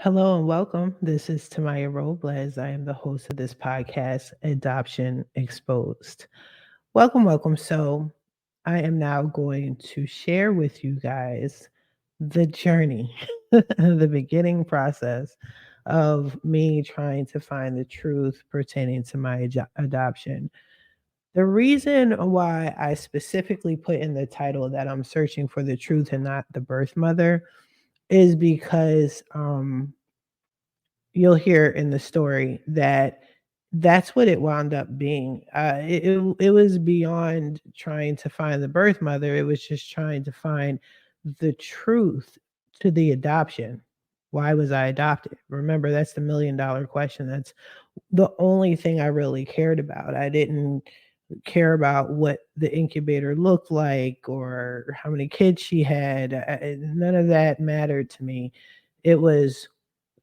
Hello and welcome. This is Tamiya Robles. I am the host of this podcast, Adoption Exposed. Welcome, welcome. So, I am now going to share with you guys the journey, the beginning process of me trying to find the truth pertaining to my adoption. The reason why I specifically put in the title that I'm searching for the truth and not the birth mother is because you'll hear in the story that that's what it wound up being. It was beyond trying to find the birth mother. It was just trying to find the truth to the adoption. Why was I adopted? Remember, that's the $1 million question. That's the only thing I really cared about. I didn't care about what the incubator looked like or how many kids she had. None of that mattered to me. It was,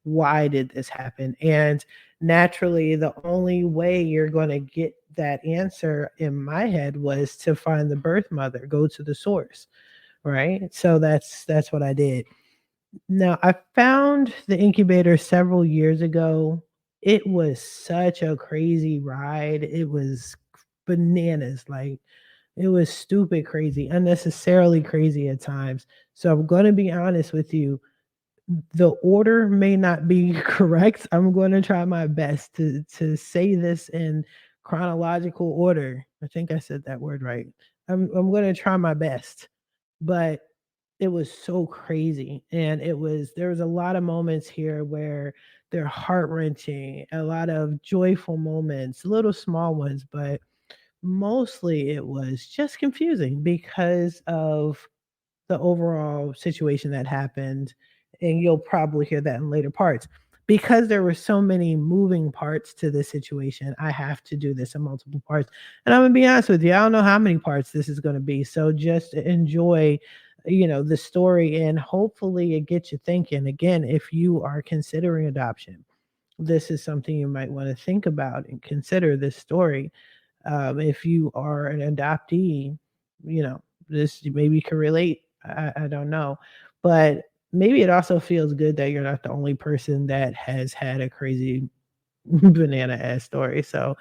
why did this happen? And naturally, the only way you're going to get that answer in my head was to find the birth mother, go to the source, right? So that's what I did. Now, I found the incubator several years ago. It was such a crazy ride. It was bananas. Like, it was stupid crazy, unnecessarily crazy at times. So I'm going to be honest with you, the order may not be correct. I'm going to try my best to say this in chronological order. I think I said that word right. I'm going to try my best, but it was so crazy, and there was a lot of moments here where they're heart wrenching, a lot of joyful moments, little small ones, but mostly it was just confusing because of the overall situation that happened, and you'll probably hear that in later parts. Because there were so many moving parts to this situation, I have to do this in multiple parts. And I'm gonna be honest with you, I don't know how many parts this is gonna be. So just enjoy, the story, and hopefully it gets you thinking. Again, if you are considering adoption, this is something you might want to think about and consider this story. If you are an adoptee, you know, this maybe can relate. I don't know. But maybe it also feels good that you're not the only person that has had a crazy banana ass story. So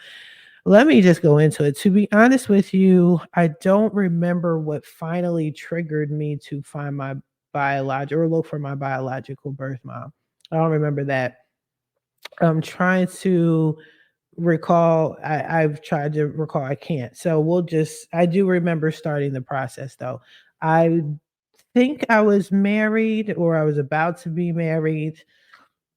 let me just go into it. To be honest with you, I don't remember what finally triggered me to find my biological or look for my biological birth mom. I don't remember that. I'm trying to recall. I've tried to recall. I can't. So I do remember starting the process though. I think I was married or I was about to be married.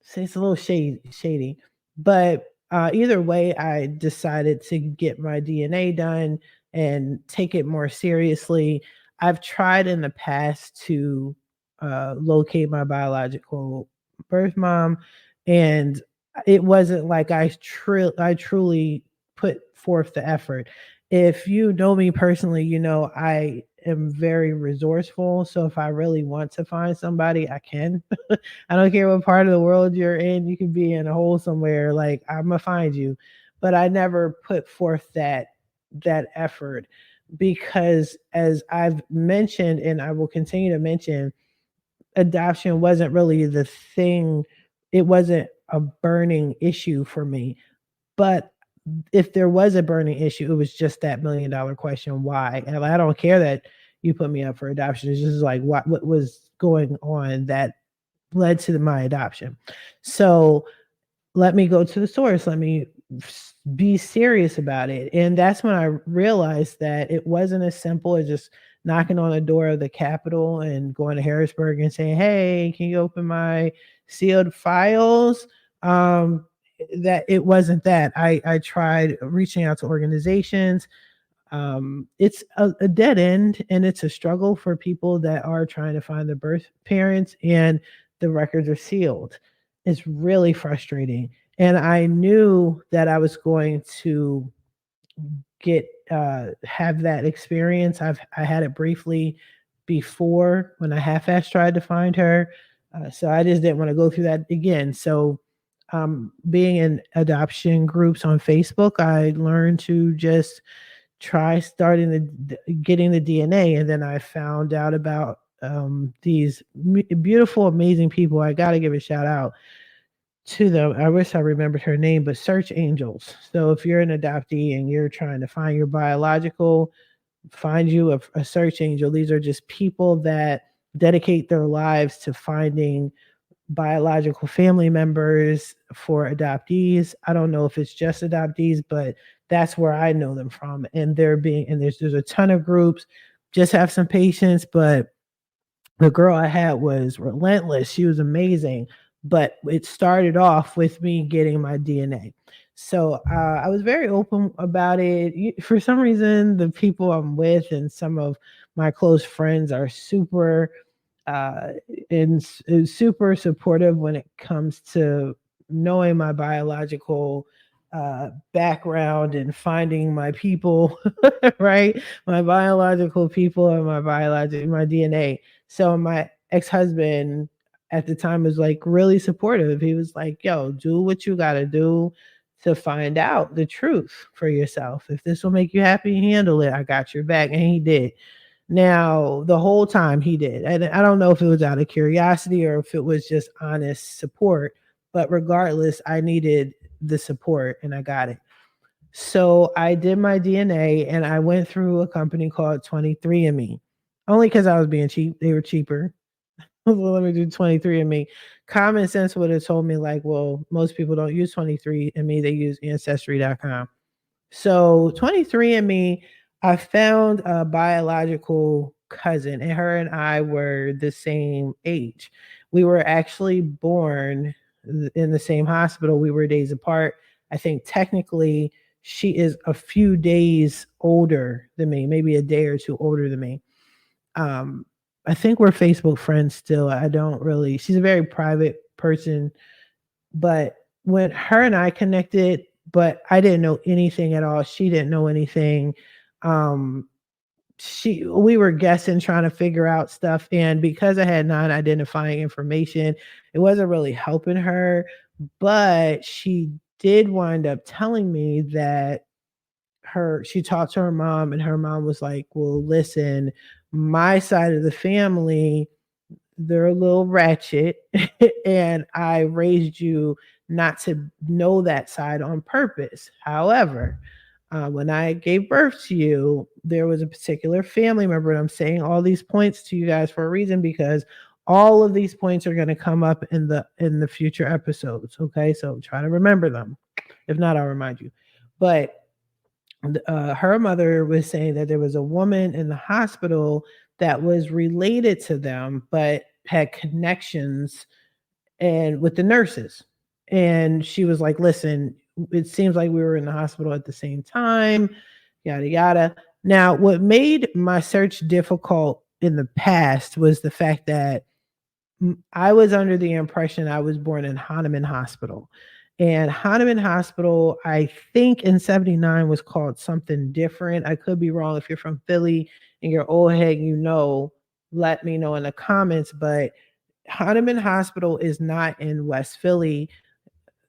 So it's a little shady. But either way, I decided to get my DNA done and take it more seriously. I've tried in the past to locate my biological birth mom, and it wasn't like I truly put forth the effort. If you know me personally, you know I am very resourceful. So if I really want to find somebody, I can. I don't care what part of the world you're in. You could be in a hole somewhere. Like, I'm gonna find you, but I never put forth that effort because, as I've mentioned, and I will continue to mention, adoption wasn't really the thing. It wasn't a burning issue for me. But if there was a burning issue, it was just that $1 million question, why? And I don't care that you put me up for adoption. It's just like what was going on that led to my adoption. So let me go to the source. Let me be serious about it. And that's when I realized that it wasn't as simple as just knocking on the door of the Capitol and going to Harrisburg and saying, "Hey, can you open my sealed files?" That it wasn't that. I tried reaching out to organizations. It's a dead end, and it's a struggle for people that are trying to find the birth parents, and the records are sealed. It's really frustrating. And I knew that I was going to get have that experience. I had it briefly before when I half-assed tried to find her. So I just didn't want to go through that again. So being in adoption groups on Facebook, I learned to just try starting getting the DNA, and then I found out about these beautiful, amazing people. I got to give a shout out to them. I wish I remembered her name, but search angels. So if you're an adoptee and you're trying to find your biological, find you a search angel. These are just people that dedicate their lives to finding biological family members for adoptees. I don't know if it's just adoptees, but that's where I know them from. And there's a ton of groups. Just have some patience, but the girl I had was relentless. She was amazing, but it started off with me getting my DNA. So I was very open about it. For some reason, the people I'm with and some of my close friends are super uh, and super supportive when it comes to knowing my biological background and finding my people, right? My biological people and my DNA. So my ex-husband at the time was like really supportive. He was like, "Yo, do what you got to do to find out the truth for yourself. If this will make you happy, handle it. I got your back." And he did. Now, the whole time he did. And I don't know if it was out of curiosity or if it was just honest support, but regardless, I needed the support and I got it. So I did my DNA and I went through a company called 23andMe, only because I was being cheap. They were cheaper. Well, let me do 23andMe. Common sense would have told me, like, well, most people don't use 23andMe, they use Ancestry.com. So 23andMe, I found a biological cousin, and her and I were the same age. We were actually born in the same hospital. We were days apart. I think technically she is a few days older than me, maybe a day or two older than me. Um, I think we're Facebook friends still. I don't really, she's a very private person, but when her and I connected, but I didn't know anything at all. She didn't know anything. Um, we were guessing, trying to figure out stuff, and because I had non-identifying information, it wasn't really helping her. But she did wind up telling me that she talked to her mom, and her mom was like, "Well, listen, my side of the family, they're a little ratchet and I raised you not to know that side on purpose. However, when I gave birth to you, there was a particular family member, and I'm saying all these points to you guys for a reason because all of these points are going to come up in the future episodes. Okay, so try to remember them. If not, I'll remind you. But her mother was saying that there was a woman in the hospital that was related to them, but had connections and with the nurses. And she was like, "Listen, it seems like we were in the hospital at the same time, yada yada." Now, what made my search difficult in the past was the fact that I was under the impression I was born in Hahnemann Hospital. And Hahnemann Hospital, I think in 79 was called something different. I could be wrong. If you're from Philly and you're old head, let me know in the comments. But Hahnemann Hospital is not in West Philly.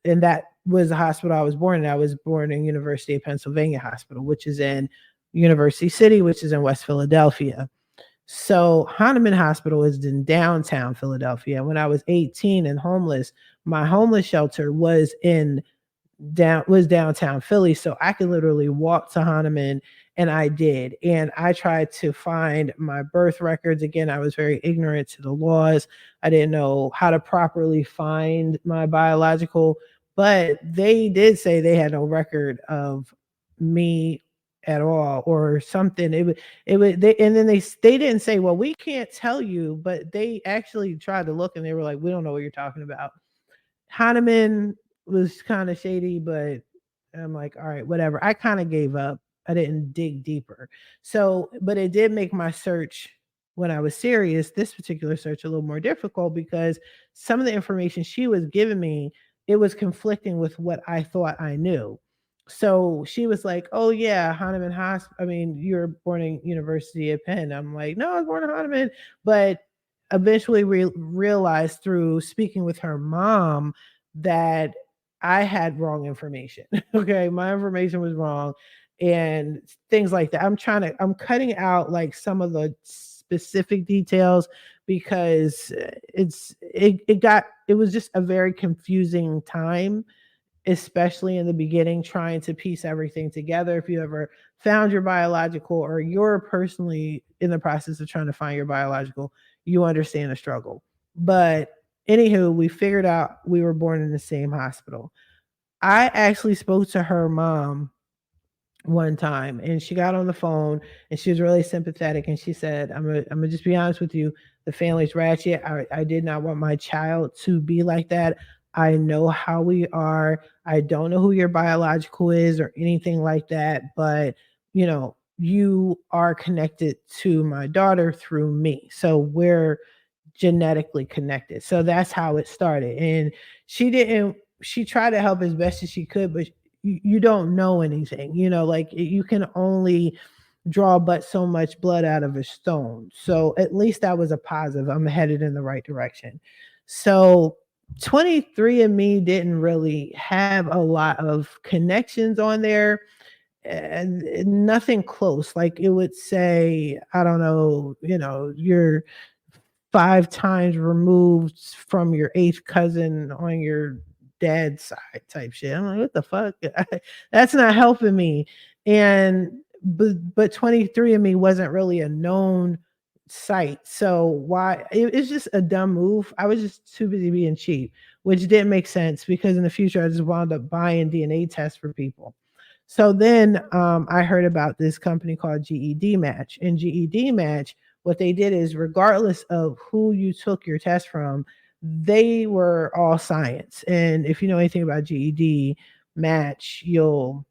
And that was the hospital I was born in. I was born in University of Pennsylvania Hospital, which is in University City, which is in West Philadelphia. So Hahnemann Hospital is in downtown Philadelphia. When I was 18 and homeless, my homeless shelter was downtown Philly, so I could literally walk to Hahnemann, and I did. And I tried to find my birth records. Again, I was very ignorant to the laws. I didn't know how to properly find my biological, but they did say they had no record of me at all or something. And then they didn't say, well, we can't tell you, but they actually tried to look and they were like, we don't know what you're talking about. Hahnemann was kind of shady, but I'm like, all right, whatever. I kind of gave up. I didn't dig deeper. So, but it did make my search when I was serious, this particular search, a little more difficult because some of the information she was giving me, it was conflicting with what I thought I knew. So she was like, "Oh yeah, Hahnemann Hospital. I mean, you're born in University of Penn." I'm like, "No, I was born in Hahnemann," but eventually realized through speaking with her mom that I had wrong information. Okay, my information was wrong and things like that. I'm cutting out like some of the specific details because it was just a very confusing time, especially in the beginning, trying to piece everything together. If you ever found your biological or you're personally in the process of trying to find your biological, you understand the struggle. But anywho, we figured out we were born in the same hospital. I actually spoke to her mom one time and she got on the phone and she was really sympathetic and she said, I'm gonna just be honest with you, the family's ratchet. I did not want my child to be like that. I know how we are. I don't know who your biological is or anything like that, but you are connected to my daughter through me. So we're genetically connected. So that's how it started. And she tried to help as best as she could, but you don't know anything, like you can only draw but so much blood out of a stone. So at least that was a positive. I'm headed in the right direction. So 23andMe didn't really have a lot of connections on there and nothing close. Like it would say, I don't know, you're 5 times removed from your eighth cousin on your dad's side type shit. I'm like, what the fuck? That's not helping me. And but 23andMe wasn't really a known site. So why it's just a dumb move. I was just too busy being cheap, which didn't make sense because in the future I just wound up buying DNA tests for people. So then I heard about this company called GED Match. And GED Match, what they did is, regardless of who you took your test from, they were all science. And if you know anything about GED Match, you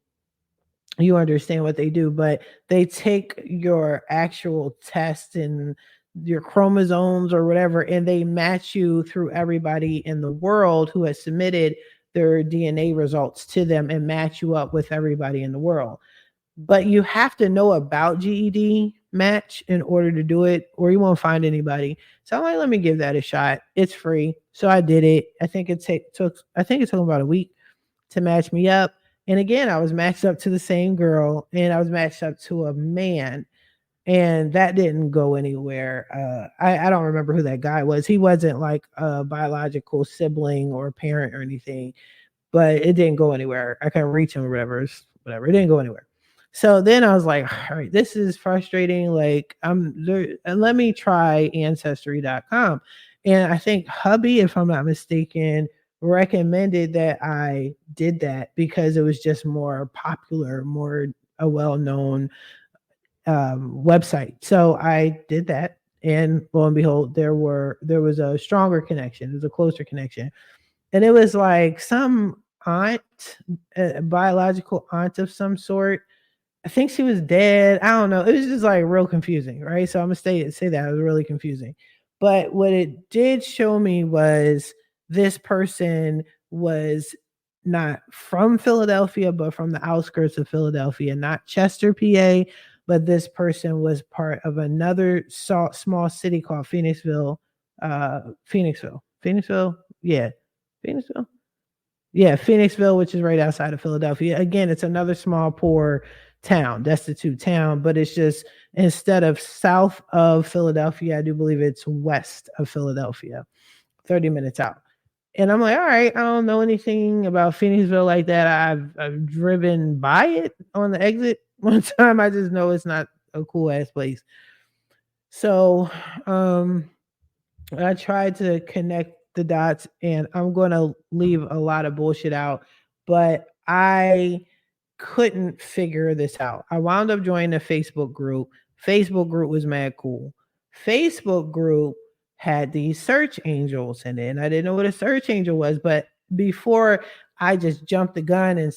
understand what they do, but they take your actual test and your chromosomes or whatever, and they match you through everybody in the world who has submitted their DNA results to them and match you up with everybody in the world. But you have to know about GED Match in order to do it, or you won't find anybody. So I'm like, let me give that a shot. It's free. So I did it. I think it took about a week to match me up. And again, I was matched up to the same girl and I was matched up to a man. And that didn't go anywhere. I don't remember who that guy was. He wasn't like a biological sibling or parent or anything, but it didn't go anywhere. I couldn't reach him or whatever. It didn't go anywhere. So then I was like, all right, this is frustrating. Like, I'm there, and let me try ancestry.com. And I think hubby, if I'm not mistaken, recommended that I did that because it was just more popular, more a well-known website. So I did that, and lo and behold, there was a stronger connection. There was a closer connection, and it was like some aunt, a biological aunt of some sort. I think she was dead. I don't know. It was just like real confusing, right? So I'm gonna say that it was really confusing. But what it did show me was this person was not from Philadelphia, but from the outskirts of Philadelphia, not Chester, PA, but this person was part of another small city called Phoenixville. Phoenixville, yeah, Phoenixville, yeah, Phoenixville, which is right outside of Philadelphia. Again, it's another small, poor town, destitute town, but it's just instead of south of Philadelphia, I do believe it's west of Philadelphia, 30 minutes out. And I'm like, all right, I don't know anything about Phoenixville like that. I've driven by it on the exit one time. I just know it's not a cool ass place. So I tried to connect the dots, and I'm going to leave a lot of bullshit out, but I couldn't figure this out. I wound up joining a Facebook group. Facebook group was mad cool. Facebook group had these search angels in it, and I didn't know what a search angel was, but before I just jumped the gun and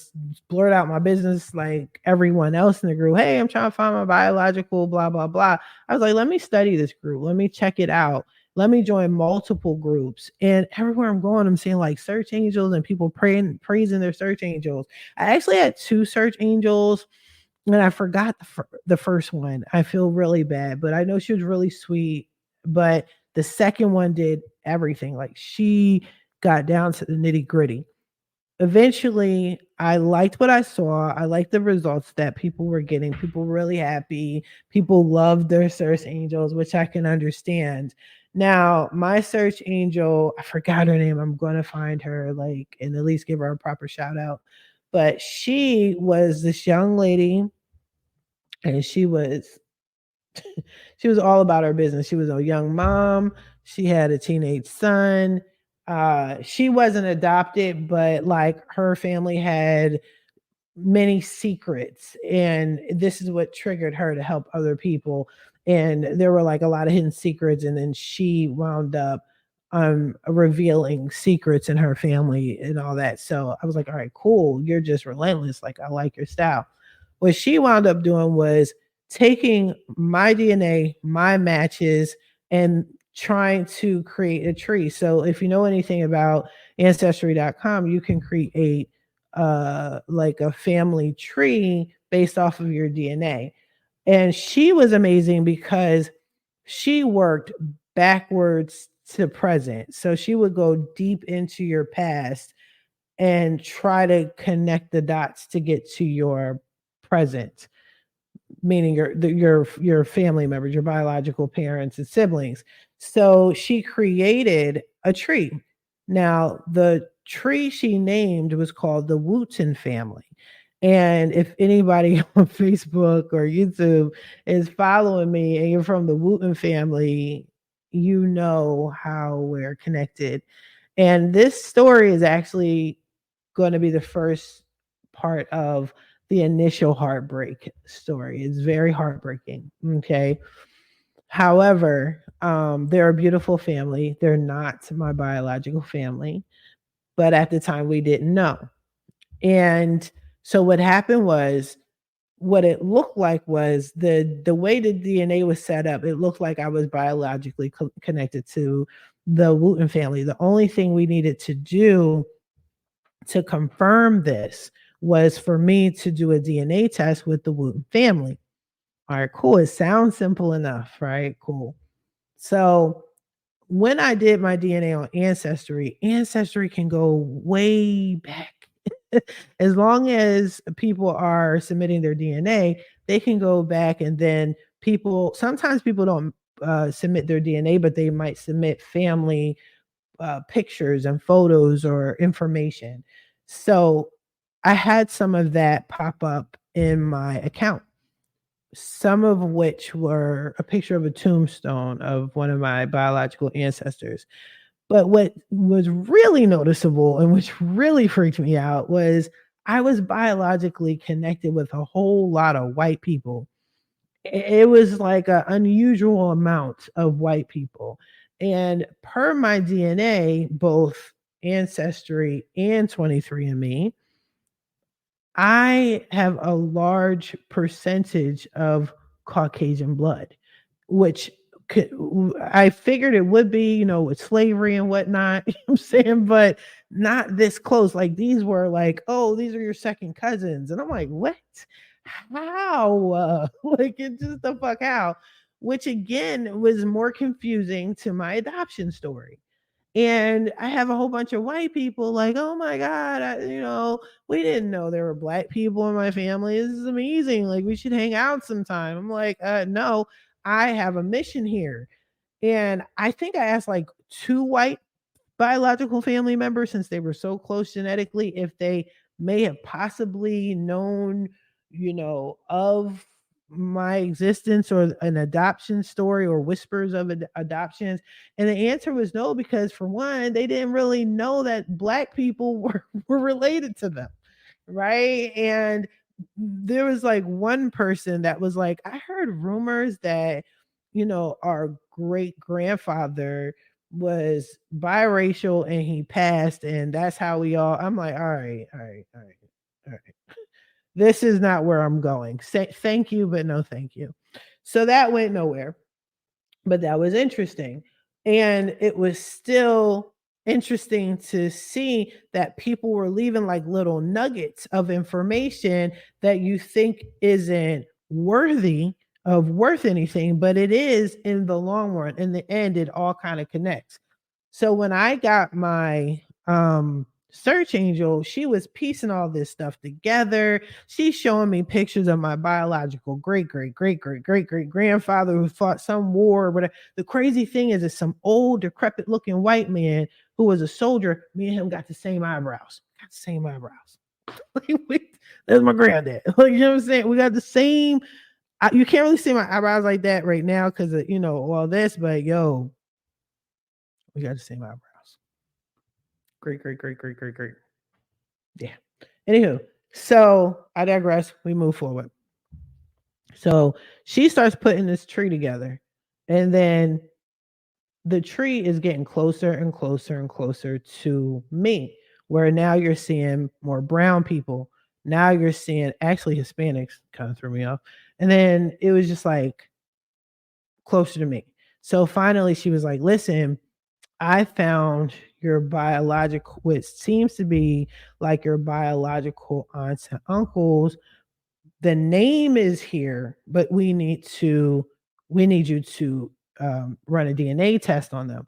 blurt out my business like everyone else in the group, hey, I'm trying to find my biological, blah, blah, blah. I was like, let me study this group. Let me check it out. Let me join multiple groups. And everywhere I'm going, I'm seeing like search angels and people praising their search angels. I actually had 2 search angels and I forgot the first one. I feel really bad, but I know she was really sweet. But the second one did everything. Like she got down to the nitty gritty. Eventually, I liked what I saw. I liked the results that people were getting. People were really happy. People loved their search angels, which I can understand. Now, my search angel, I forgot her name. I'm going to find her like and at least give her a proper shout out. But she was this young lady and she was all about her business. She was a young mom. She had a teenage son. She wasn't adopted, but like her family had many secrets, and this is what triggered her to help other people. And there were like a lot of hidden secrets, and then she wound up revealing secrets in her family and all that. So I was like, all right, cool. You're just relentless. Like, I like your style. What she wound up doing was taking my DNA, my matches, and trying to create a tree. So if you know anything about ancestry.com, you can create like a family tree based off of your DNA. And she was amazing because she worked backwards to present. So she would go deep into your past and try to connect the dots to get to your present, meaning your family members, your biological parents and siblings. So she created a tree. Now, the tree she named was called the Wooten family. And if anybody on Facebook or YouTube is following me and you're from the Wooten family, you know how we're connected. And this story is actually going to be the first part of the initial heartbreak story. It's very heartbreaking. Okay. However, they're a beautiful family. They're not my biological family, but at the time we didn't know. And so what happened was what it looked like was the way the DNA was set up, it looked like I was biologically connected to the Wooten family. The only thing we needed to do to confirm this was for me to do a DNA test with the Wooten family. All right, cool. It sounds simple enough, right? Cool. So when I did my DNA on Ancestry, Ancestry can go way back. As long as people are submitting their DNA, they can go back and then sometimes people don't submit their DNA, but they might submit family pictures and photos or information. So I had some of that pop up in my account, some of which were a picture of a tombstone of one of my biological ancestors. But what was really noticeable and which really freaked me out was I was biologically connected with a whole lot of white people. It was like an unusual amount of white people. And per my DNA, both Ancestry and 23andMe, I have a large percentage of Caucasian blood, which could, I figured it would be, with slavery and whatnot, you know what I'm saying, but not this close. Like these were like, oh, these are your second cousins. And I'm like, what? How? Like, it just the fuck how? Which again was more confusing to my adoption story. And I have a whole bunch of white people like, oh my God, we didn't know there were black people in my family. This is amazing. Like, we should hang out sometime. I'm like, no, I have a mission here. And I think I asked like two white biological family members, since they were so close genetically, if they may have possibly known, of my existence or an adoption story or whispers of adoptions. And the answer was no, because for one, they didn't really know that black people were related to them. Right. And there was like one person that was like, I heard rumors that, our great grandfather was biracial and he passed, and that's how we all. I'm like, all right, all right, all right, all right. This is not where I'm going. Say thank you, but no thank you. So that went nowhere, but that was interesting. And it was still interesting to see that people were leaving like little nuggets of information that you think isn't worthy of worth anything, but it is in the long run. In the end, it all kind of connects. So when I got my Search angel, she was piecing all this stuff together. She's showing me pictures of my biological great grandfather who fought some war. But the crazy thing is, it's some old, decrepit looking white man who was a soldier. Me and him got the same eyebrows. Got the same eyebrows. That's my granddad. Like, you know what I'm saying? We got the same. You can't really see my eyebrows like that right now because of, all this, but yo, we got the same eyebrows. Great. Yeah. Anywho, so I digress. We move forward. So she starts putting this tree together, and then the tree is getting closer and closer and closer to me, where now you're seeing more brown people. Now you're seeing actually Hispanics, kind of threw me off. And then it was just like closer to me. So finally she was like, listen, I found your biological, what seems to be like your biological aunts and uncles. The name is here, but we need you to run a DNA test on them.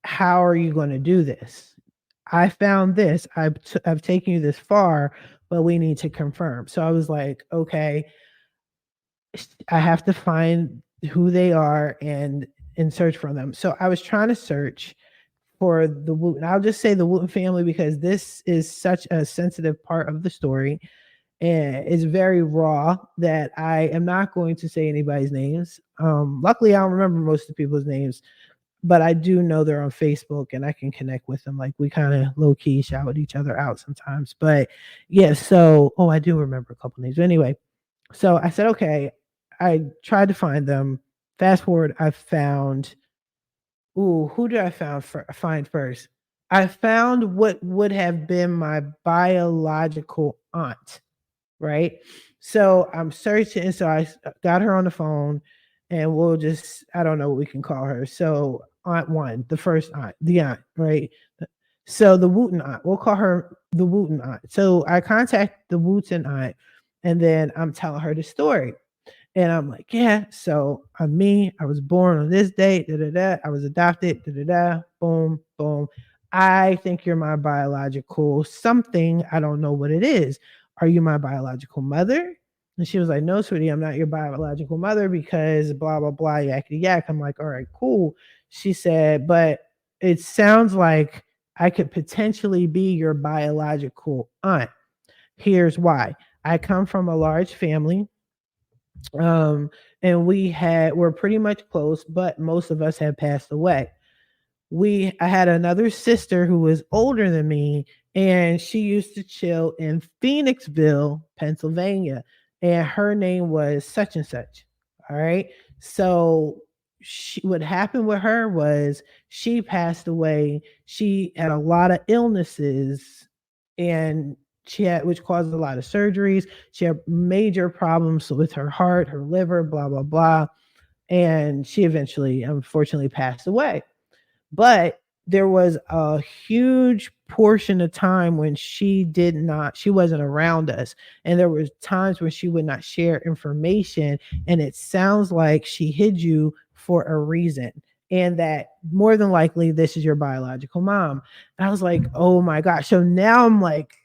How are you going to do this? I found this. I've taken you this far, but we need to confirm. So I was like, okay, I have to find who they are and search for them. So I was trying to search for the Wooten. I'll just say the Wooten family because this is such a sensitive part of the story and it's very raw that I am not going to say anybody's names. Luckily, I don't remember most of the people's names, but I do know they're on Facebook and I can connect with them. Like we kind of low key shout each other out sometimes. But yeah, so I do remember a couple names. But anyway, so I said, okay, I tried to find them. Fast forward, I found. Ooh, who did I find first? I found what would have been my biological aunt, right? So I'm searching. So I got her on the phone, and we'll just I don't know what we can call her. So Aunt One, the first aunt, the aunt, right? So the Wooten aunt, we'll call her the Wooten aunt. So I contact the Wooten aunt, and then I'm telling her the story. And I'm like, yeah, so I'm me. I was born on this date. Da, da, da. I was adopted. Da, da, da. Boom, boom. I think you're my biological something. I don't know what it is. Are you my biological mother? And she was like, no, sweetie, I'm not your biological mother because blah, blah, blah, yakety yak. I'm like, all right, cool. She said, but it sounds like I could potentially be your biological aunt. Here's why. I come from a large family, and we're pretty much close, but most of us have passed away. I had another sister who was older than me, and she used to chill in Phoenixville, Pennsylvania, and her name was such and such. All right. So what happened with her was she passed away. She had a lot of illnesses, and she had which caused a lot of surgeries. She had major problems with her heart, her liver, blah blah blah, and she eventually unfortunately passed away. But there was a huge portion of time when she wasn't around us. And there was times when she would not share information. And it sounds like she hid you for a reason. And that more than likely this is your biological mom. And I was like, oh my gosh. So now I'm like,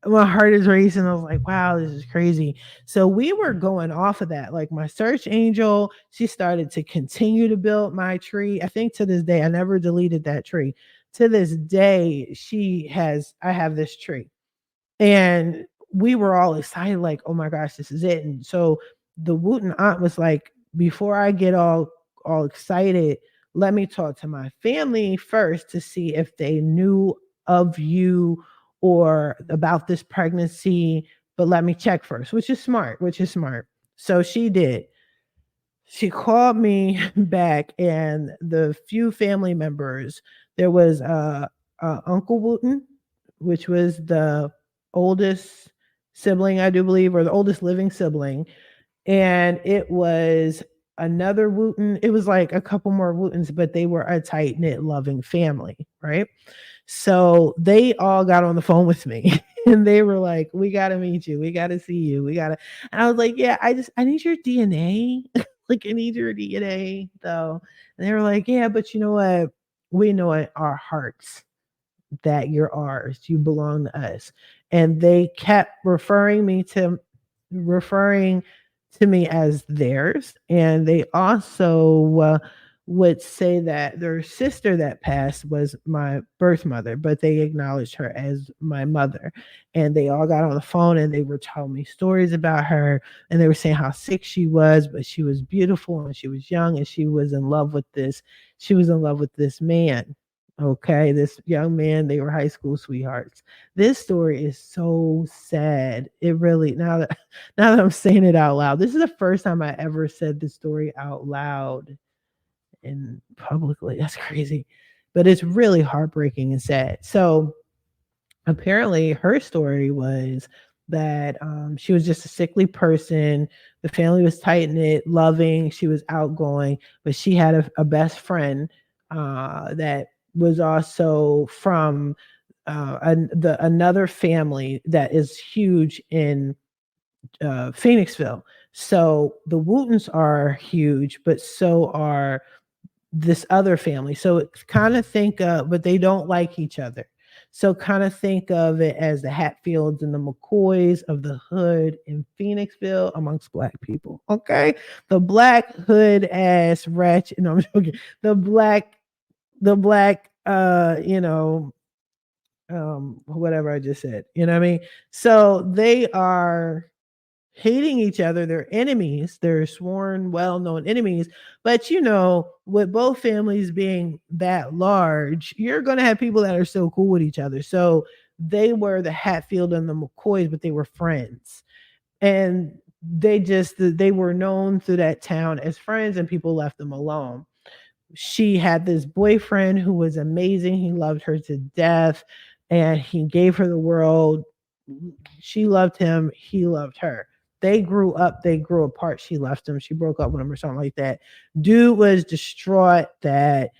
my heart is racing. I was like, wow, this is crazy. So we were going off of that. Like my search angel, she started to continue to build my tree. I think to this day, I never deleted that tree. To this day, I have this tree. And we were all excited, like, oh my gosh, this is it. And so the Wooten aunt was like, before I get all excited, let me talk to my family first to see if they knew of you or about this pregnancy. But let me check first, which is smart. So she did. She called me back, and the few family members, there was Uncle Wooten, which was the oldest sibling, I do believe, or the oldest living sibling. And it was another Wooten. It was like a couple more Wootens, but they were a tight knit, loving family, right? So they all got on the phone with me and they were like, we got to meet you. We got to see you. And I was like, yeah, I need your DNA. Like, I need your DNA though. And they were like, yeah, but you know what? We know it, our hearts. that you're ours. You belong to us. And they kept referring to me as theirs. And they also would say that their sister that passed was my birth mother, but they acknowledged her as my mother. And they all got on the phone and they were telling me stories about her. And they were saying how sick she was, but she was beautiful and she was young and she was in love with this man. Okay, this young man, they were high school sweethearts. This story is so sad. It really, now that I'm saying it out loud, this is the first time I ever said this story out loud and publicly. That's crazy. But it's really heartbreaking and sad. So apparently her story was that she was just a sickly person. The family was tight knit, loving. She was outgoing, but she had a best friend that was also from another family that is huge in Phoenixville. So the Wootons are huge, but so are this other family. So kind of think of, but they don't like each other. So kind of think of it as the Hatfields and the McCoys of the hood in Phoenixville amongst black people. Okay. The black hood ass ratchet. No, I'm joking. The black, whatever I just said. You know what I mean? So they are hating each other. They're enemies. They're sworn, well-known enemies. But with both families being that large, you're going to have people that are so cool with each other. So they were the Hatfield and the McCoys, but they were friends, and they were known through that town as friends, and people left them alone. She had this boyfriend who was amazing. He loved her to death, and he gave her the world. She loved him. He loved her. They grew up. They grew apart. She left him. She broke up with him or something like that. Dude was distraught that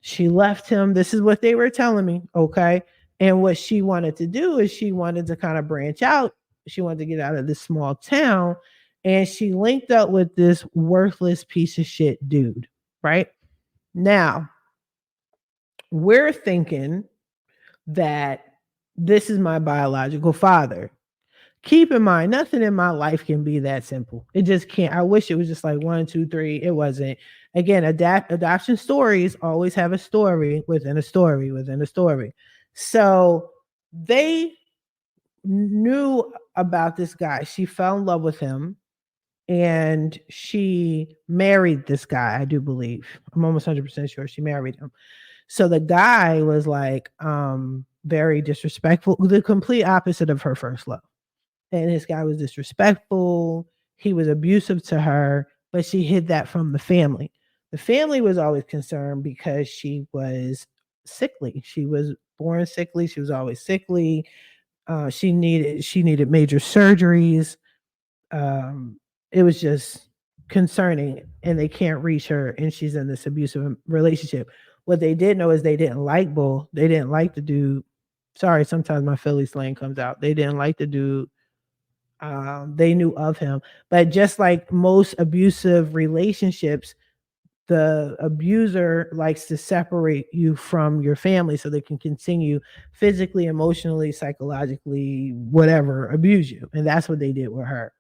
she left him. This is what they were telling me. Okay. And what she wanted to do is she wanted to kind of branch out. She wanted to get out of this small town. And she linked up with this worthless piece of shit dude. Right. Now, we're thinking that this is my biological father. Keep in mind, nothing in my life can be that simple. It just can't. I wish it was just like one, two, three. It wasn't. Again, adoption stories always have a story within a story within a story. So they knew about this guy. She fell in love with him and she married this guy, I do believe. I'm almost 100% sure she married him. So the guy was like very disrespectful, the complete opposite of her first love. And this guy was disrespectful. He was abusive to her, but she hid that from the family. The family was always concerned because she was sickly. She was born sickly. She was always sickly. She needed major surgeries. It was just concerning, and they can't reach her, and she's in this abusive relationship. What they did know is they didn't like Bull. They didn't like the dude. Sorry, sometimes my Philly slang comes out. They didn't like the dude. They knew of him, but just like most abusive relationships, the abuser likes to separate you from your family so they can continue physically, emotionally, psychologically, whatever, abuse you. And that's what they did with her.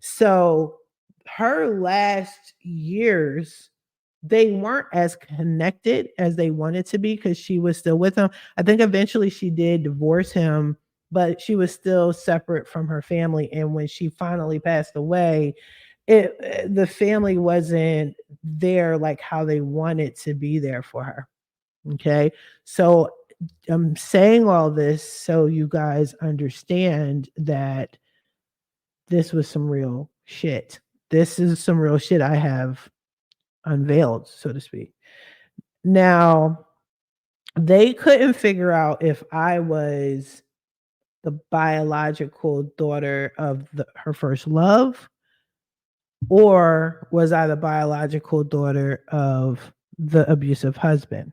So her last years, they weren't as connected as they wanted to be because she was still with him. I think eventually she did divorce him, but she was still separate from her family. And when she finally passed away, the family wasn't there like how they wanted to be there for her. Okay. So I'm saying all this so you guys understand that this was some real shit. This is some real shit I have unveiled, so to speak. Now, they couldn't figure out if I was the biological daughter of her first love, or was I the biological daughter of the abusive husband.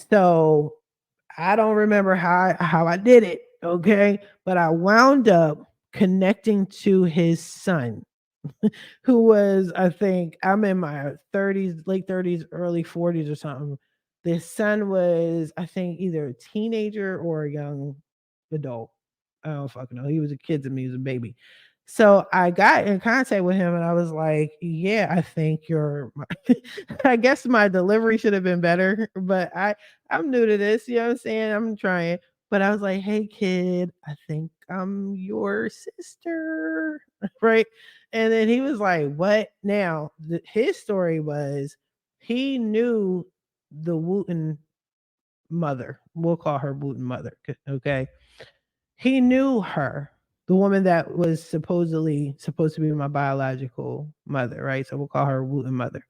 So I don't remember how I did it, okay? But I wound up connecting to his son, who was, I think, I'm in my 30s, late 30s, early 40s or something. The son was, I think, either a teenager or a young adult. I don't fucking know. He was a kid to me, he was a baby. So I got in contact with him and I was like, yeah, I think I guess my delivery should have been better, but I'm new to this, you know what I'm saying? I'm trying. But I was like, hey kid, I think I'm your sister. Right. And then he was like, what? Now, his story was he knew the Wooten mother. We'll call her Wooten mother. Okay. He knew her, the woman that was supposedly supposed to be my biological mother, right? So we'll call her Wooten mother.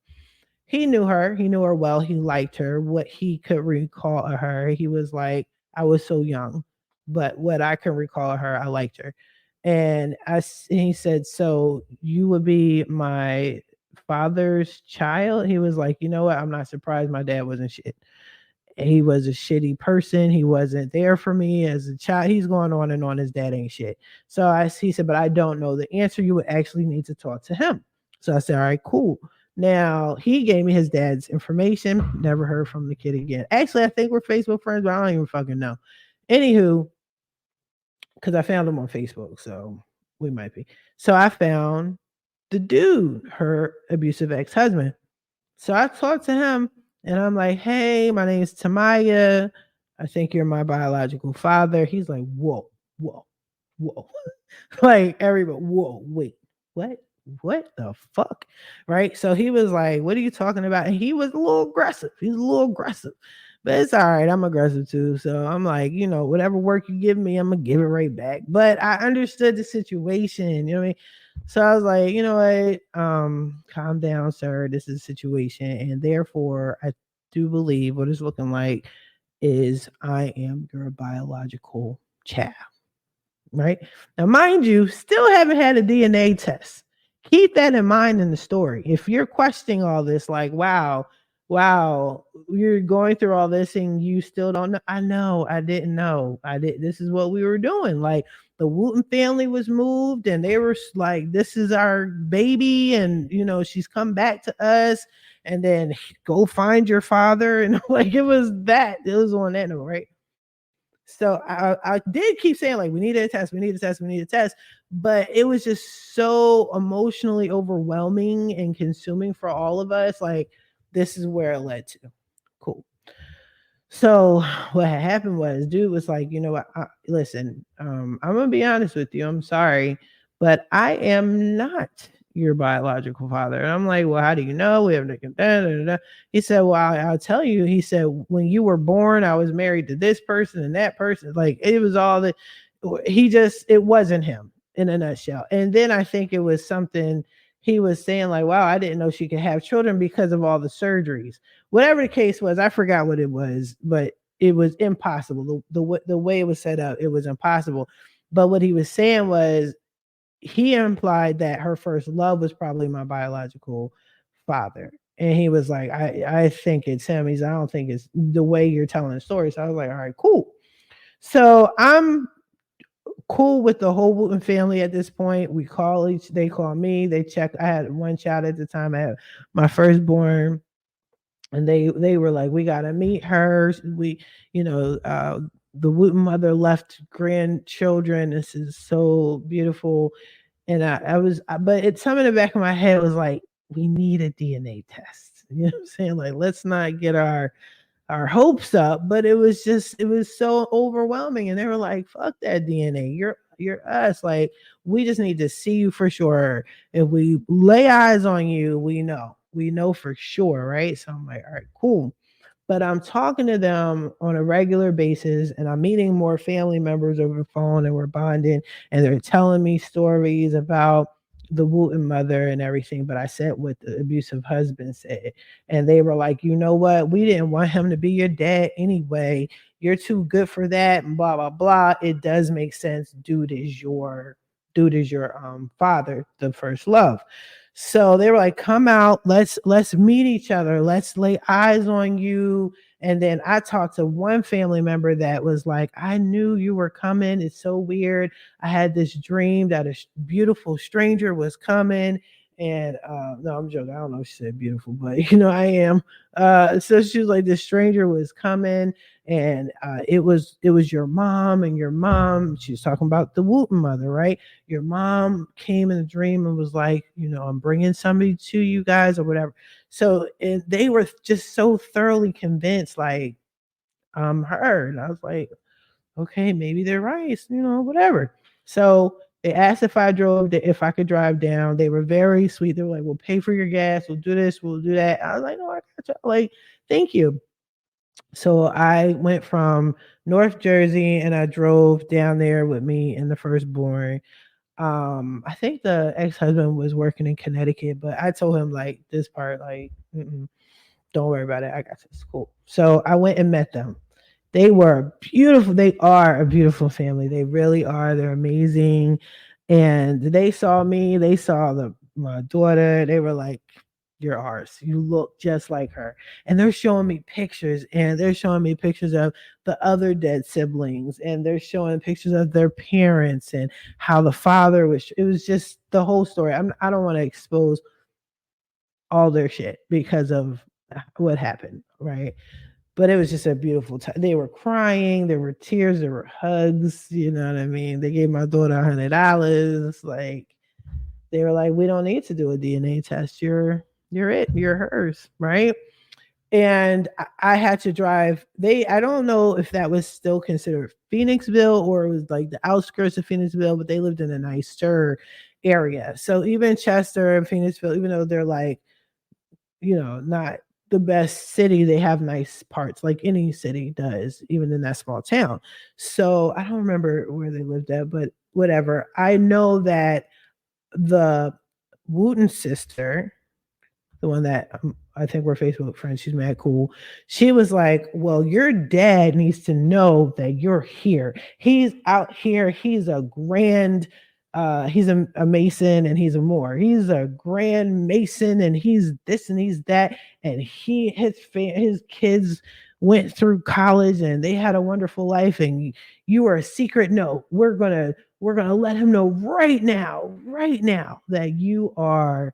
He knew her. He knew her well. He liked her. What he could recall of her, he was like, I was so young, but what I can recall of her, I liked her. And he said, so you would be my father's child? He was like, you know what? I'm not surprised my dad wasn't shit. He was a shitty person. He wasn't there for me as a child. He's going on and on. His dad ain't shit. He said, but I don't know the answer. You would actually need to talk to him. So I said, all right, cool. Now he gave me his dad's information. Never heard from the kid again. Actually, I think we're Facebook friends, but I don't even fucking know. Anywho, because I found him on Facebook, so we might be. So I found the dude, her abusive ex-husband. So I talked to him and I'm like, hey, my name is Tamiya. I think you're my biological father. He's like, whoa, whoa, whoa. Like everybody, whoa, wait, what? What the fuck? Right. So he was like, what are you talking about? And he was a little aggressive. He's a little aggressive. But it's all right. I'm aggressive too. So I'm like, whatever work you give me, I'm gonna give it right back. But I understood the situation. You know what I mean? So I was like, you know what? Calm down, sir. This is a situation. And therefore, I do believe what it's looking like is I am your biological child. Right? Now, mind you, still haven't had a DNA test. Keep that in mind in the story. If you're questioning all this, like, wow, you're going through all this and you still don't know. I know, I didn't know. This is what we were doing. Like, the Wooten family was moved and they were like, this is our baby. And, she's come back to us. And then go find your father. And like, it was on that note, right? So I did keep saying like we need a test, we need a test, we need a test, but it was just so emotionally overwhelming and consuming for all of us. Like this is where it led to. Cool. So what had happened was, dude was like, you know what? Listen, I'm gonna be honest with you. I'm sorry, but I am not your biological father. And I'm like, well, how do you know? We have to. He said, well, I'll tell you. He said, when you were born, I was married to this person and that person. Like it was all that. It wasn't him in a nutshell. And then I think it was something he was saying like, wow, I didn't know she could have children because of all the surgeries. Whatever the case was, I forgot what it was, but it was impossible. The way it was set up, it was impossible. But what he was saying was he implied that her first love was probably my biological father. And he was like, I think it's him. I don't think it's the way you're telling the story. So I was like, all right, cool. So I'm cool with the whole Wooten family at this point. They call me, they check. I had one child at the time. I had my firstborn, and they were like, we gotta meet her. The Wooten mother left grandchildren. This is so beautiful. And but it's something in the back of my head was like, we need a DNA test. You know what I'm saying? Like, let's not get our hopes up, but it was so overwhelming. And they were like, fuck that DNA. You're us. Like, we just need to see you for sure. If we lay eyes on you, we know for sure. Right. So I'm like, all right, cool. But I'm talking to them on a regular basis and I'm meeting more family members over the phone and we're bonding and they're telling me stories about the Wooten mother and everything. But I said what the abusive husband said. And they were like, you know what? We didn't want him to be your dad anyway. You're too good for that and blah, blah, blah. It does make sense. Dude is your father, the first love. So they were like, come out, let's meet each other, let's lay eyes on you. And then I talked to one family member that was like, I knew you were coming. It's so weird. I had this dream that a beautiful stranger was coming And no, I'm joking. I don't know if she said beautiful, but I am. So she was like, this stranger was coming, and it was your mom, and your mom. She was talking about the Wooten mother, right? Your mom came in a dream and was like, I'm bringing somebody to you guys or whatever. So they were just so thoroughly convinced, like, I'm her, and I was like, okay, maybe they're right, whatever. So they asked if I could drive down. They were very sweet. They were like, we'll pay for your gas. We'll do this. We'll do that. I was like, no, I got you. Like, thank you. So I went from North Jersey and I drove down there with me and the firstborn. I think the ex-husband was working in Connecticut, but I told him like this part, like, don't worry about it. I got this. Cool. So I went and met them. They were beautiful. They are a beautiful family. They really are. They're amazing. And they saw me. They saw my daughter. They were like, "You're ours. You look just like her." And they're showing me pictures, and they're showing me pictures of the other dead siblings, and they're showing pictures of their parents and how the father was. It was just the whole story. I don't want to expose all their shit because of what happened, right? But it was just a beautiful time. They were crying, there were tears, there were hugs, you know what I mean? They gave my daughter $100. Like, they were like, we don't need to do a DNA test. You're it. You're hers, right? And I had to drive. I don't know if that was still considered Phoenixville or it was like the outskirts of Phoenixville, but they lived in a nicer area. So even Chester and Phoenixville, even though they're like, not the best city, they have nice parts like any city does, even in that small town. So I don't remember where they lived at, but whatever. I know that the Wooten sister, the one that I think we're Facebook friends, she's mad cool. She was like, well, your dad needs to know that you're here. He's out here. He's a grand, he's a mason and he's a Moor. He's a grand mason and he's this and he's that. And his kids went through college and they had a wonderful life. And you are a secret. No, we're gonna let him know right now that you are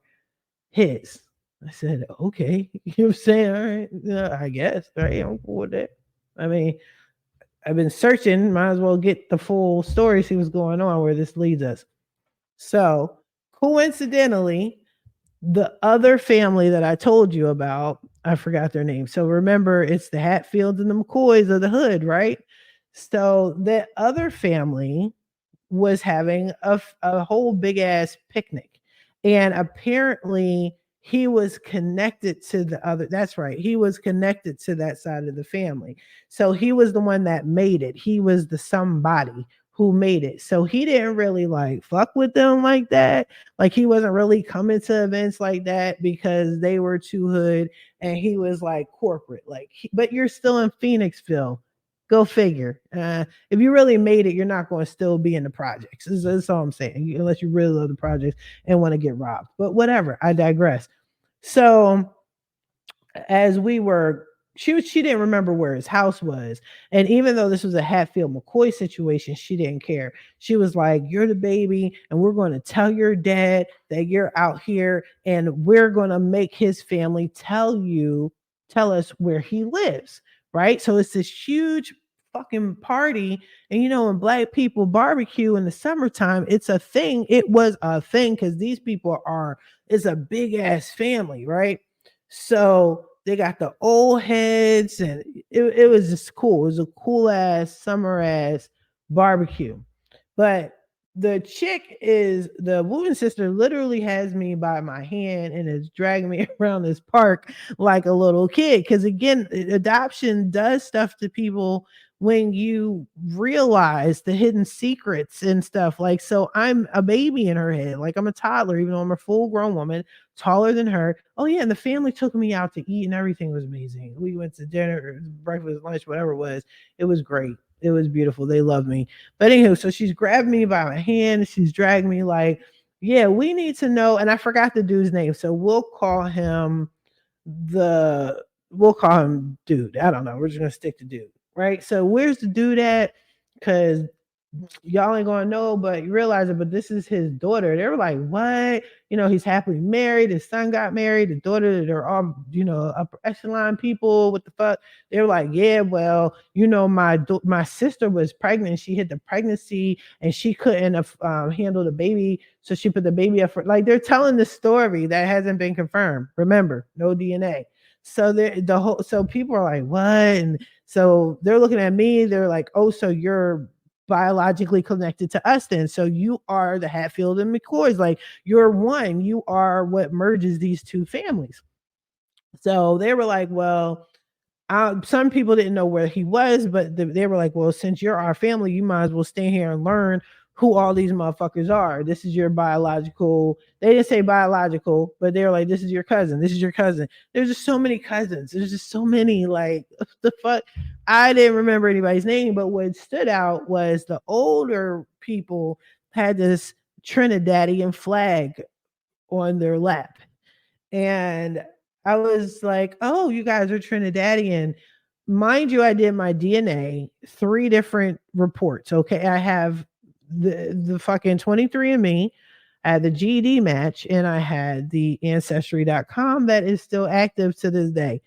his. I said, okay. You know what I'm saying? All right. Yeah, I guess. Right. I'm cool with that. I mean, I've been searching. Might as well get the full story, see what's going on, where this leads us. So, coincidentally, the other family that I told you about, I forgot their name. So, remember, it's the Hatfields and the McCoys of the hood, right? So, that other family was having a whole big ass picnic. And apparently he was connected to the other. That's right. He was connected to that side of the family. So he was the one that made it. He was the somebody who made it. So he didn't really like fuck with them like that. Like he wasn't really coming to events like that because they were too hood and he was like corporate. Like, but you're still in Phoenixville. Go figure. If you really made it, you're not going to still be in the projects. That's all I'm saying, unless you really love the projects and want to get robbed. But whatever, I digress. So as we were, she didn't remember where his house was, and even though this was a Hatfield McCoy situation, she didn't care. She was like, "You're the baby, and we're going to tell your dad that you're out here, and we're going to make his family tell us where he lives." Right? So it's this huge fucking party, and when black people barbecue in the summertime, it's a thing. It was a thing because these people it's a big ass family, right? So they got the old heads, and it was just cool. It was a cool ass summer ass barbecue. But the Wooten sister literally has me by my hand and is dragging me around this park like a little kid. Because again, adoption does stuff to people when you realize the hidden secrets and stuff. Like, so I'm a baby in her head, like I'm a toddler, even though I'm a full grown woman, taller than her. Oh yeah, and the family took me out to eat, and everything was amazing. We went to dinner, breakfast, lunch, whatever it was. It was great. It was beautiful. They loved me. But anywho, so she's grabbed me by my hand. She's dragged me like, yeah, we need to know. And I forgot the dude's name, so the we'll call him dude. I don't know. We're just gonna stick to dude, right? So where's the dude at? Because y'all ain't gonna know, but you realize it, but this is his daughter. They were like, what? He's happily married. His son got married. The daughter, they're all, upper echelon people. What the fuck? They were like, yeah, well, my sister was pregnant. She hit the pregnancy and she couldn't handle the baby. So she put the baby up for, like, they're telling the story that hasn't been confirmed. Remember, no DNA. So so people are like, what? And so they're looking at me. They're like, oh, so you're biologically connected to us then. So you are the Hatfield and McCoys. Like, you're one. You are what merges these two families. So they were like, well, some people didn't know where he was, but they were like, well, since you're our family, you might as well stay here and learn who all these motherfuckers are. This is your biological. They didn't say biological, but they were like, this is your cousin. This is your cousin. There's just so many cousins. There's just so many. Like, the fuck. I didn't remember anybody's name, but what stood out was the older people had this Trinidadian flag on their lap. And I was like, oh, you guys are Trinidadian. Mind you, I did my DNA, 3 different reports. Okay. I have the fucking 23andMe, I had the GED match, and I had the ancestry.com that is still active to this day.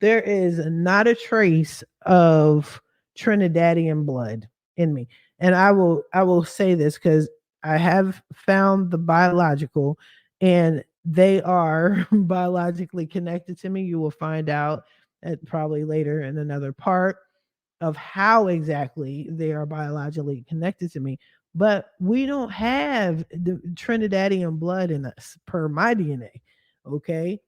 There is not a trace of Trinidadian blood in me. And I will say this because I have found the biological, and they are biologically connected to me. You will find out probably later in another part of how exactly they are biologically connected to me. But we don't have the Trinidadian blood in us per my DNA. Okay.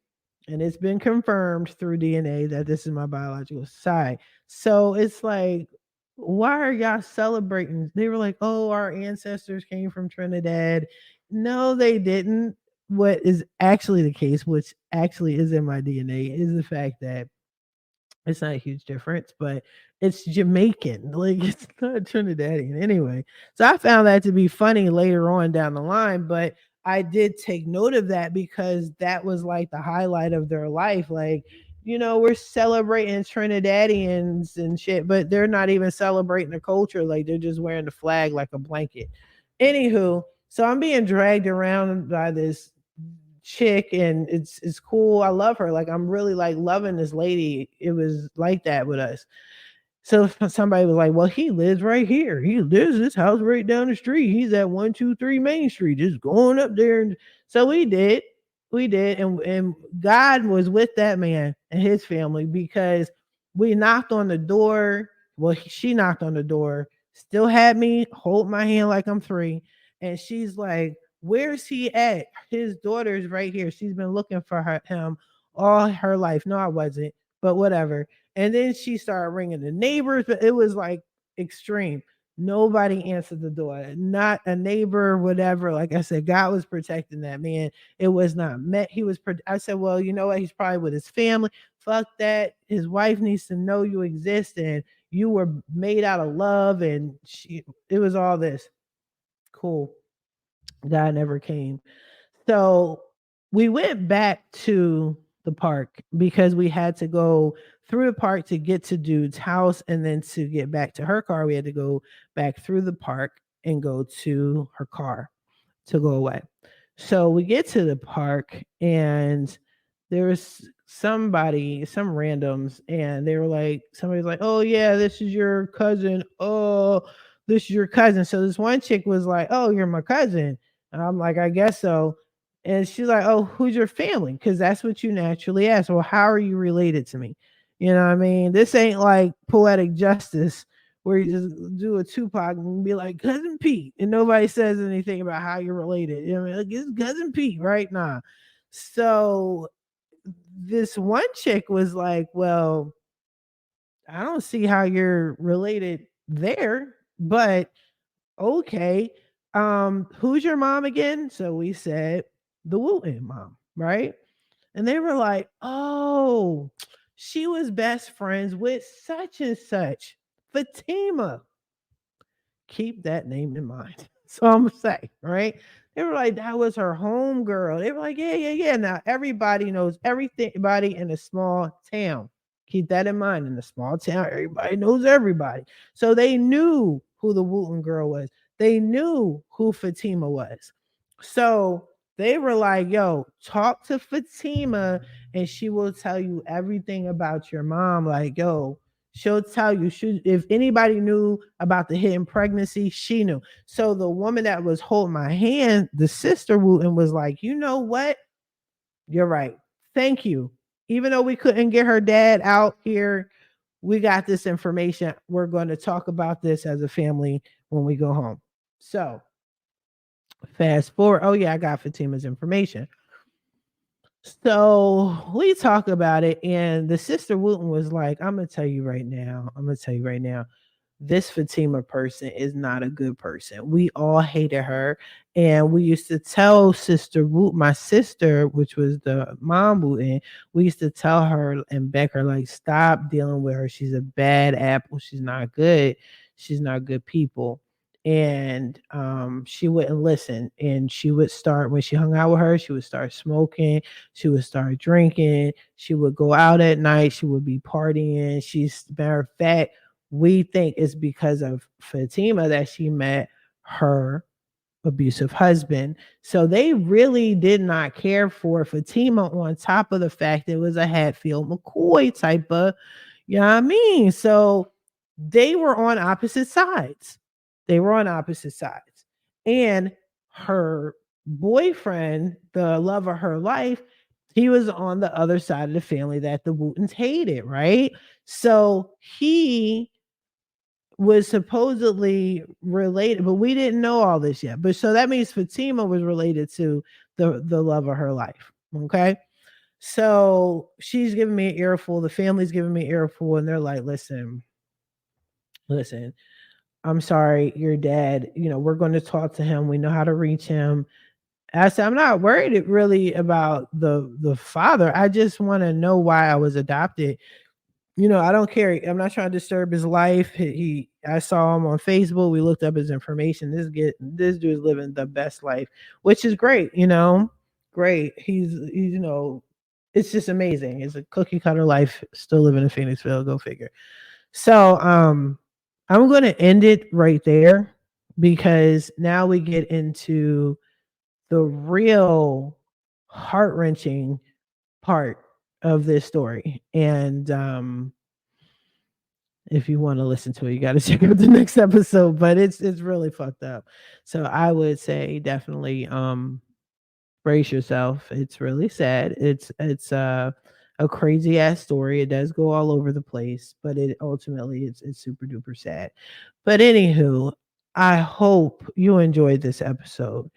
And it's been confirmed through DNA that this is my biological side. So it's like, why are y'all celebrating? They were like, oh, our ancestors came from Trinidad. No, they didn't. What is actually the case, which actually is in my DNA, is the fact that it's not a huge difference, but it's Jamaican. Like, it's not Trinidadian anyway. So I found that to be funny later on down the line, but I did take note of that because that was like the highlight of their life. Like, we're celebrating Trinidadians and shit, but they're not even celebrating the culture. Like, they're just wearing the flag like a blanket. Anywho, so I'm being dragged around by this chick, and it's cool. I love her. Like, I'm really like loving this lady. It was like that with us. So somebody was like, well, he lives right here. He lives this house right down the street. He's at 123 Main Street, just going up there. And so we did. We did. And God was with that man and his family because we knocked on the door. Well, she knocked on the door, still had me hold my hand like I'm 3. And she's like, where's he at? His daughter's right here. She's been looking for him all her life. No, I wasn't, but whatever. And then she started ringing the neighbors, but it was like extreme. Nobody answered the door, not a neighbor, whatever. Like I said, God was protecting that man. It was not met. I said, well, you know what? He's probably with his family. Fuck that. His wife needs to know you exist and you were made out of love. And it was all this. Cool. God never came. So we went back to the park because we had to go through the park to get to dude's house, and then to get back to her car we had to go back through the park and go to her car to go away. So we get to the park, and there was some randoms, and they were like, somebody's like, oh yeah, this is your cousin. Oh, this is your cousin. So this one chick was like, oh, you're my cousin. And I'm like, I guess so. And she's like, oh, who's your family? Because that's what you naturally ask. Well, how are you related to me? You know what I mean? This ain't like Poetic Justice where you just do a Tupac and be like, cousin Pete, and nobody says anything about how you're related. You know what I mean? Like, it's cousin Pete, right? Nah. So this one chick was like, well, I don't see how you're related there, but okay. Who's your mom again? So we said the Wooten mom, right? And they were like, oh, she was best friends with such and such, Fatima. Keep that name in mind. So I'm gonna say, right? They were like, that was her home girl. They were like, yeah, yeah, yeah. Now everybody knows everybody in a small town. Keep that in mind. In a small town, everybody knows everybody. So they knew who the Wooten girl was. They knew who Fatima was. So they were like, yo, talk to Fatima and she will tell you everything about your mom. Like, yo, she'll tell you. If anybody knew about the hidden pregnancy, she knew. So the woman that was holding my hand, the sister Wooten, was like, you know what? You're right. Thank you. Even though we couldn't get her dad out here, we got this information. We're going to talk about this as a family when we go home. So fast forward. Oh, yeah, I got Fatima's information. So we talk about it, and the sister Wooten was like, I'm going to tell you right now. I'm going to tell you right now. This Fatima person is not a good person. We all hated her. And we used to tell Sister Woot, my sister, which was the mom Wooten, we used to tell her and beg her, like, stop dealing with her. She's a bad apple. She's not good. She's not good people. And she wouldn't listen. And she would start, when she hung out with her, she would start smoking. She would start drinking. She would go out at night. She would be partying. She's, matter of fact, we think it's because of Fatima that she met her abusive husband. So they really did not care for Fatima, on top of the fact it was a Hatfield McCoy type of, you know what I mean? So they were on opposite sides. They were on opposite sides. And her boyfriend, the love of her life, he was on the other side of the family that the Wootens hated, right? So he was supposedly related, but we didn't know all this yet. But so that means Fatima was related to the love of her life. Okay. So she's giving me an earful. The family's giving me an earful, and they're like, listen, I'm sorry, your dad, we're going to talk to him. We know how to reach him. I said, I'm not worried really about the father. I just want to know why I was adopted. I don't care. I'm not trying to disturb his life. I saw him on Facebook. We looked up his information. This dude's living the best life, which is great. Great. He's it's just amazing. It's a cookie cutter life. Still living in Phoenixville. Go figure. So I'm going to end it right there, because now we get into the real heart wrenching part of this story. And if you want to listen to it, you got to check out the next episode, but it's really fucked up. So I would say definitely brace yourself. It's really sad. It's a crazy ass story. It does go all over the place, but it ultimately it's super duper sad. But anywho, I hope you enjoyed this episode.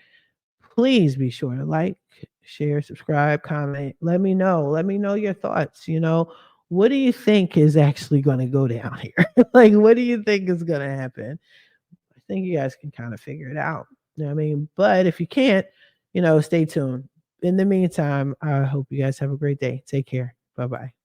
Please be sure to like, share, subscribe, comment. Let me know. Let me know your thoughts. What do you think is actually going to go down here? Like, what do you think is going to happen? I think you guys can kind of figure it out. You know what I mean? But if you can't, stay tuned. In the meantime, I hope you guys have a great day. Take care. Bye bye.